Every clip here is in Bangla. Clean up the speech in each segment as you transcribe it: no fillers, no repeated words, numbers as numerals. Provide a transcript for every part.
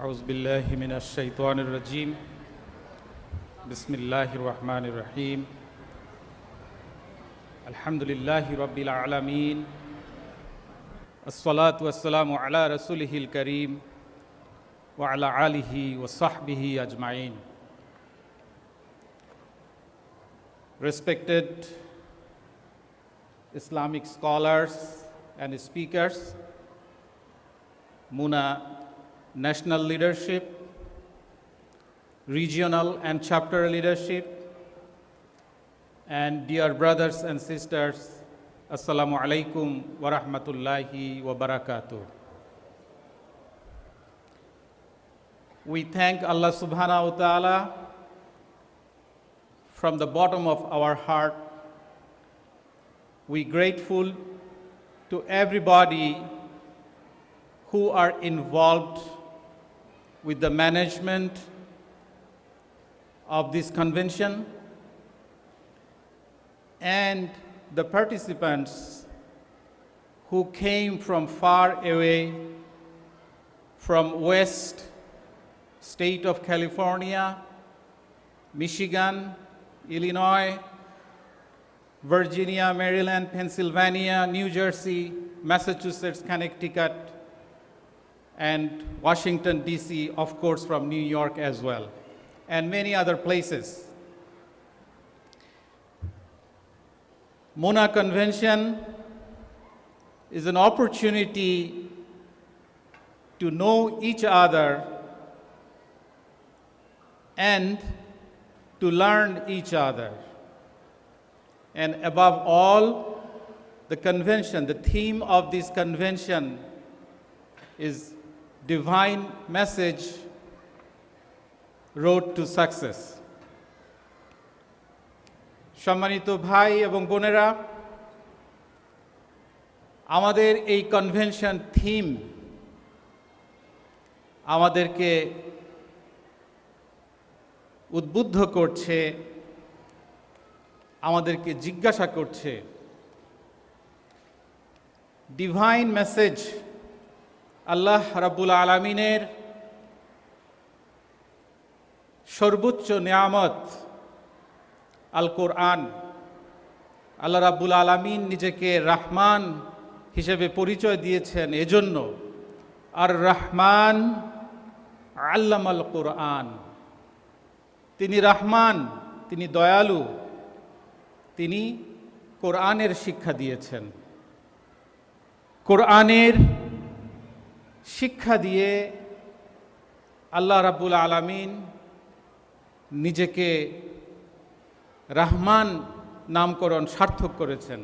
أعوذ بالله من الشيطان الرجيم بسم الله الرحمن الرحيم الحمد لله رب العالمين الصلاة والسلام على رسوله الكريم وعلى آله وصحبه أجمعين. Respected Islamic scholars and speakers, Muna national leadership, regional and chapter leadership, and dear brothers and sisters, Assalamu alaikum wa rahmatullahi wa barakatuh. We thank Allah subhanahu wa ta'ala from the bottom of our heart. We grateful to everybody who are involved with the management of this convention and the participants who came from far away from West State of California, Michigan, Illinois, Virginia, Maryland, Pennsylvania, New Jersey, Massachusetts, Connecticut, and Washington, D.C., of course, from New York as well, and many other places. Muna Convention is an opportunity to know each other and to learn each other. And above all, the convention, the theme of this convention is Divine Message, Road to Success. সম্মানিত ভাই এবং বোনেরা, আমাদের এই কনভেনশন থিম আমাদেরকে উদ্বুদ্ধ করছে, আমাদেরকে জিজ্ঞাসা করছে, ডিভাইন মেসেজ, আল্লাহ রাব্বুল আলামিনের সর্বোচ্চ নিয়ামত আল কোরআন। আল্লাহ রাব্বুল আলামিন নিজেকে রহমান হিসেবে পরিচয় দিয়েছেন এজন্য, আর রহমান আল্লামাল কোরআন। তিনি রহমান, তিনি দয়ালু, তিনি কোরআনের শিক্ষা দিয়েছেন। কোরআনের শিক্ষা দিয়ে আল্লাহ রাব্বুল আলামিন নিজেকে রহমান নামকরণ সার্থক করেছেন।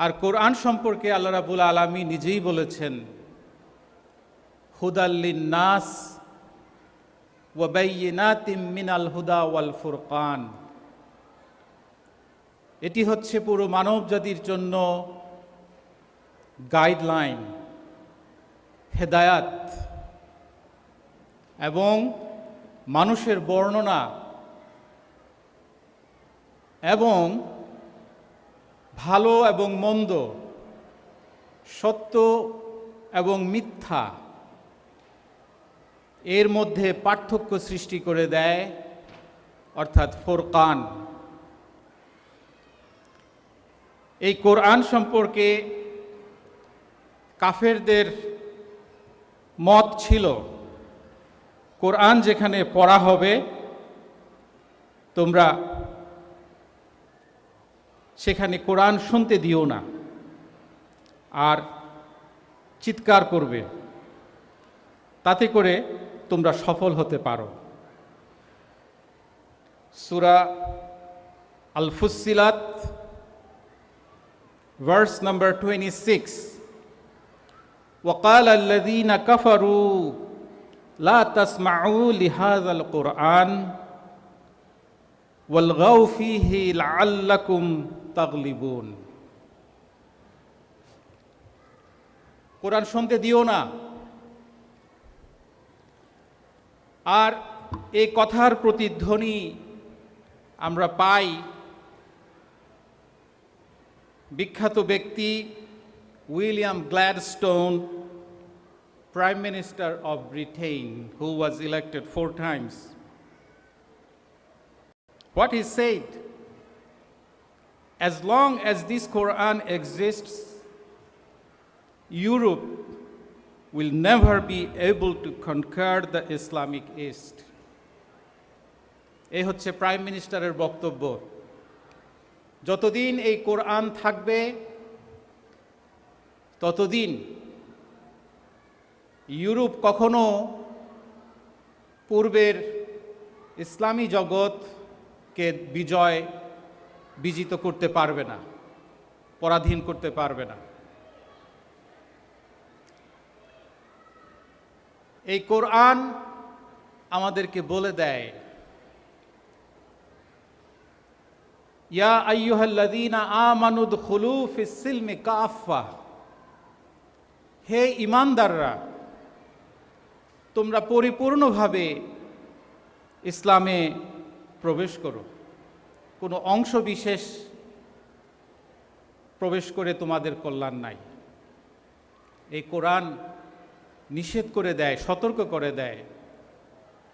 আর কোরআন সম্পর্কে আল্লাহ রাব্বুল আলামিন নিজেই বলেছেন, হুদাল লিন্নাস ওয়া বাইয়িনাতিম মিনাল হুদা ওয়াল ফুরকান। এটি হচ্ছে পুরো মানব জাতির জন্য গাইডলাইন, হেদায়াত এবং মানুষের বর্ণনা এবং ভালো এবং মন্দ, সত্য এবং মিথ্যা এর মধ্যে পার্থক্য সৃষ্টি করে দেয়, অর্থাৎ ফুরকান। এই কোরআন সম্পর্কে কাফেরদের মত ছিল, কোরআন যেখানে পড়া হবে তোমরা সেখানে কোরআন শুনতে দিও না, আর চিৎকার করবে, তাতে করে তোমরা সফল হতে পারো। সূরা আল ফুসসিলাত ভার্স নাম্বার 26, ওয়াকাল আল্লাযীনা কাফারু লা তাসমাউ লিহাযাল কুরআন ওয়ালগাউ ফীহি লাআল্লাকুম তাগলিবুন। কোরআন শুনতে দিও না। আর এই কথার প্রতিধ্বনি আমরা পাই বিখ্যাত ব্যক্তি William Gladstone Prime Minister of Britain, who was elected 4 times. What he said, as long as this Quran exists, Europe will never be able to conquer the Islamic East. এই হচ্ছে প্রাইম মিনিস্টারের বক্তব্য। যতদিন এই কোরআন থাকবে ততদিন ইউরোপ কখনো পূর্বের ইসলামী জগৎকে বিজিত করতে পারবে না, পরাধীন করতে পারবে না। এই কোরআন আমাদেরকে বলে দেয়, ইয়া আইয়ুহাল্লাযীনা আমানু দুখুলু ফিস সিলমি কাফা, হে ঈমানদাররা, তোমরা পরিপূর্ণভাবে ইসলামে প্রবেশ করো, কোনো অংশ বিশেষ প্রবেশ করে তোমাদের কল্যাণ নাই। এই কোরআন নিষেধ করে দেয়, সতর্ক করে দেয়,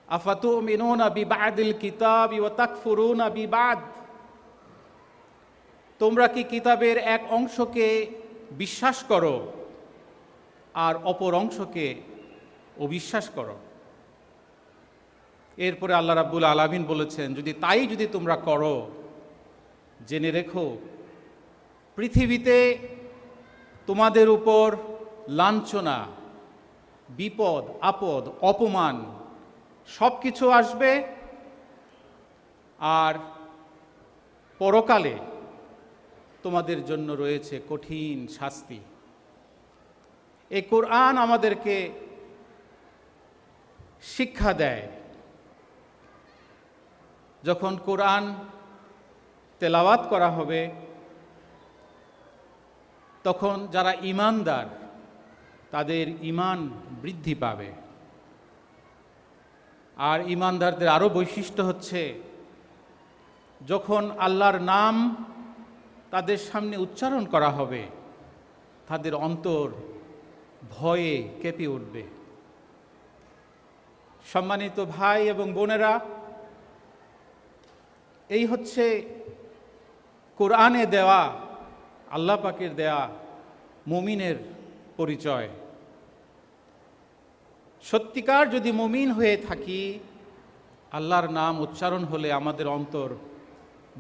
আফাতুমিনুনা বিবাদিল কিতাবি ওয়া তাকফুরুনা বিবাদ, তোমরা কি কিতাবের এক অংশকে বিশ্বাস করো আর অপর অংশকে অবিশ্বাস করো। এরপরে আল্লাহ রাব্বুল আলামিন বলেছেন, যদি তোমরা করো, জেনে রেখো পৃথিবীতে তোমাদের উপর লাঞ্ছনা, বিপদ আপদ, অপমান সব কিছু আসবে, আর পরকালে তোমাদের জন্য রয়েছে কঠিন শাস্তি। এই কোরআন আমাদেরকে শিক্ষা দেয়, যখন কোরআন তেলাওয়াত করা হবে তখন যারা ঈমানদার তাদের ঈমান বৃদ্ধি পাবে। আর ঈমানদারদের আরও বৈশিষ্ট্য হচ্ছে, যখন আল্লাহর নাম তাদের সামনে উচ্চারণ করা হবে তাদের অন্তর ভয়ে কেঁপে উঠবে। সম্মানিত ভাই এবং বোনেরা, এই হচ্ছে কোরআনে দেওয়া, আল্লাহ পাকের দেয়া মুমিনের পরিচয়। সত্যিকার যদি মুমিন হয়ে থাকি, আল্লাহর নাম উচ্চারণ হলে আমাদের অন্তর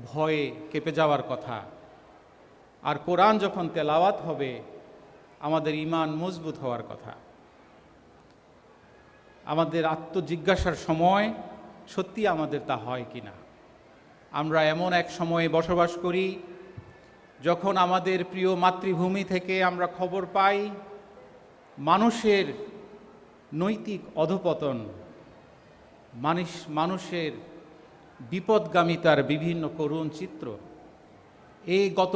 ভয়ে কেঁপে যাওয়ার কথা। আর কোরআন যখন তেলাওয়াত হবে আমাদের ঈমান মজবুত হওয়ার কথা। আমাদের আত্মজিজ্ঞাসার সময় সত্যি আমাদের তা হয় কিনা। আমরা এমন এক সময়ে বসবাস করি যখন আমাদের প্রিয় মাতৃভূমি থেকে আমরা খবর পাই মানুষের নৈতিক অধঃপতন, মানুষের বিপদগামিতার বিভিন্ন করুণ চিত্র। এই গত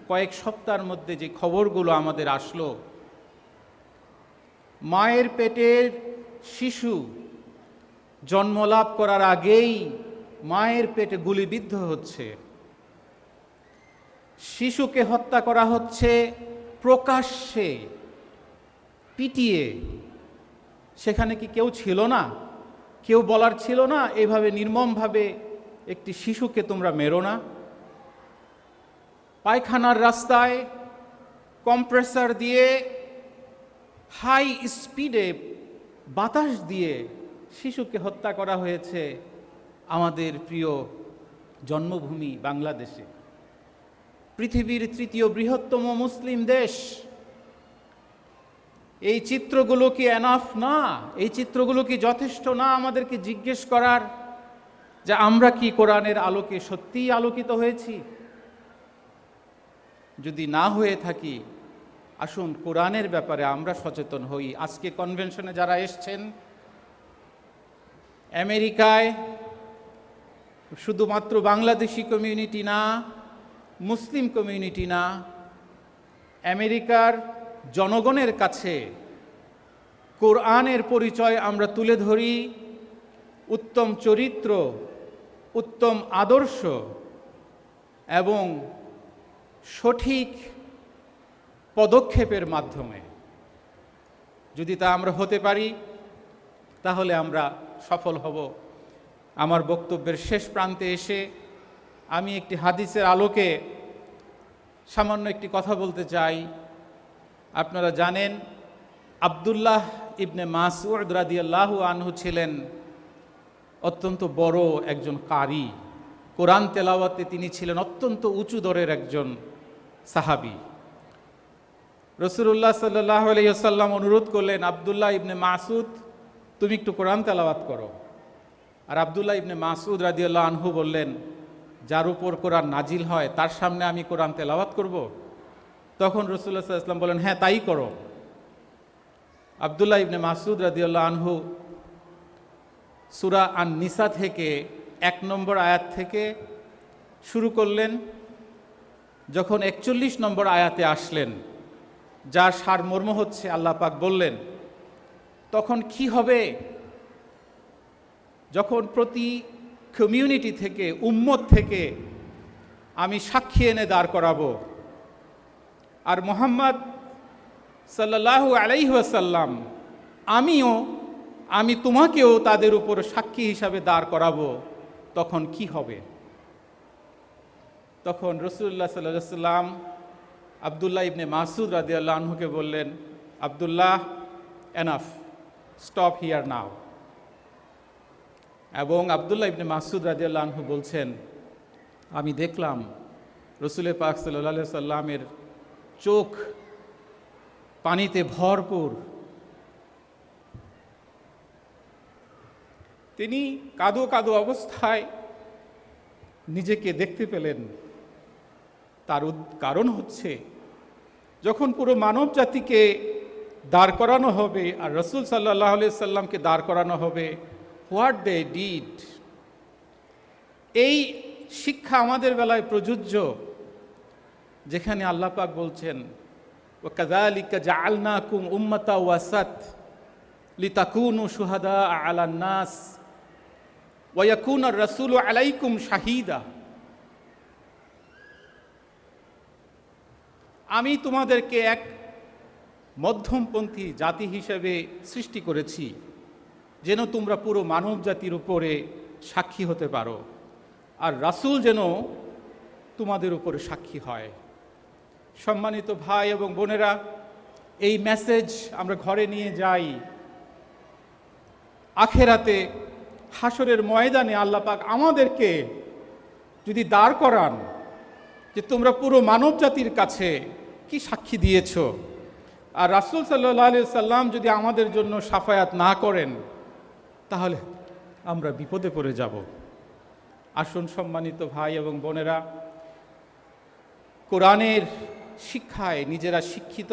কয়েক সপ্তাহের মধ্যে যে খবরগুলো আমাদের আসলো, মায়ের পেটের শিশু জন্মলাভ করার আগেই মায়ের পেটে গুলিবিদ্ধ হচ্ছে, শিশুকে হত্যা করা হচ্ছে প্রকাশ্যে পিটিয়ে। সেখানে কি কেউ ছিল না? কেউ বলার ছিল না এইভাবে নির্মমভাবে একটি শিশুকে তোমরা মেরো না? পায়খানার রাস্তায় কম্প্রেসার দিয়ে হাই স্পিডে বাতাস দিয়ে শিশুকে হত্যা করা হয়েছে আমাদের প্রিয় জন্মভূমি বাংলাদেশে, পৃথিবীর তৃতীয় বৃহত্তম মুসলিম দেশ। এই চিত্রগুলো কি এনাফ না? এই চিত্রগুলো কি যথেষ্ট না আমাদেরকে জিজ্ঞেস করার যে আমরা কি কোরআনের আলোকে সত্যিই আলোকিত হয়েছি? যদি না হয়ে থাকি, আসুন কোরআনের ব্যাপারে আমরা সচেতন হই। আজকে কনভেনশনে যারা এসছেন, আমেরিকায় শুধুমাত্র বাংলাদেশি কমিউনিটি না, মুসলিম কমিউনিটি না, আমেরিকার জনগণের কাছে কোরআনের পরিচয় আমরা তুলে ধরি উত্তম চরিত্র, উত্তম আদর্শ এবং সঠিক পদক্ষেপের মাধ্যমে। যদি তা আমরা হতে পারি তাহলে আমরা সফল হব। আমার বক্তব্যের শেষ প্রান্তে এসে আমি একটি হাদিসের আলোকে সামান্য একটি কথা বলতে চাই। আপনারা জানেন আব্দুল্লাহ ইবনে মাসউদ রাদিয়াল্লাহু আনহু ছিলেন অত্যন্ত বড় একজন কারি। কোরআন তেলাওয়াতে তিনি ছিলেন অত্যন্ত উঁচু দরের একজন সাহাবী। রাসূলুল্লাহ সাল্লাল্লাহু আলাইহি ওয়াসাল্লাম অনুরোধ করলেন, আব্দুল্লাহ ইবনে মাসউদ তুমি একটু কোরআন তেলাওয়াত করো। আর আব্দুল্লাহ ইবনে মাসউদ রাদিয়াল্লাহু আনহু বললেন, যার উপর কোরআন নাজিল হয় তার সামনে আমি কোরআন তেলাওয়াত করব? তখন রাসূলুল্লাহ সাল্লাল্লাহু আলাইহি ওয়াসাল্লাম বলেন, হ্যাঁ তাই করো। আব্দুল্লাহ ইবনে মাসউদ রাদিয়াল্লাহু আনহু সূরা আন-নিসা থেকে 1 নম্বর আয়াত থেকে শুরু করলেন। যখন 41 নম্বর আয়াতে আসলেন, যার সারমর্ম হচ্ছে আল্লাহ পাক বললেন, তখন কি হবে যখন প্রতি কমিউনিটি থেকে, উম্মত থেকে আমি সাক্ষী এনে দাঁড় করাবো, আর মুহাম্মদ সাল্লাল্লাহু আলাইহি ওয়াসাল্লাম আমি তোমাকেও তাদের উপর সাক্ষী হিসাবে দাঁড় করাবো, তখন কি হবে? তখন রাসূলুল্লাহ সাল্লাল্লাহু আলাইহি ওয়াসাল্লাম আব্দুল্লাহ ইবনে মাসউদ রাদিয়াল্লাহু আনহুকে বললেন, আব্দুল্লাহ, এনাফ, স্টপ হিয়ার নাও। এবং আব্দুল্লাহ ইবনে মাসউদ রাদিয়াল্লাহু আনহু বলছেন, আমি দেখলাম রাসূল পাক সাল্লাল্লাহু আলাইহি ওয়াসাল্লামের চোখ পানিতে ভরপুর। তিনি কাঁদো কাঁদো অবস্থায় নিজেকে দেখতে পেলেন। তার কারণ হচ্ছে, যখন পুরো মানব জাতিকে দাঁড় করানো হবে আর রাসূল সাল্লাল্লাহু আলাইহি সাল্লামকে দাঁড় করানো হবে, হোয়াট দে ডিড, এই শিক্ষা আমাদের বেলায় প্রযোজ্য। যেখানে আল্লাহ পাক বলছেন, ওয়া কাযালিকা জাআলনাকুম উম্মাতাও ওয়াসাত লিতাকুনু শুহাদা আলান নাস ওয়া ইয়াকুনার রাসূলু আলাইকুম শাহীদা। আমি তোমাদেরকে এক মধ্যমপন্থী জাতি হিসেবে সৃষ্টি করেছি, যেন তোমরা পুরো মানব জাতির উপরে সাক্ষী হতে পারো, আর রাসূল যেন তোমাদের উপরে সাক্ষী হয়। সম্মানিত ভাই এবং বোনেরা, এই মেসেজ আমরা ঘরে নিয়ে যাই। আখেরাতে হাসরের ময়দানে আল্লাহ পাক আমাদেরকে যদি দাঁড় করান যে তোমরা পুরো মানব জাতির কাছে কি সাক্ষী দিয়েছ, আর রাসূল সাল্লাল্লাহু আলাইহি সাল্লাম যদি আমাদের জন্য শাফায়াত না করেন, তাহলে আমরা বিপদে পড়ে যাব। আসুন সম্মানিত ভাই এবং বোনেরা, কোরআনের শিক্ষায় নিজেরা শিক্ষিত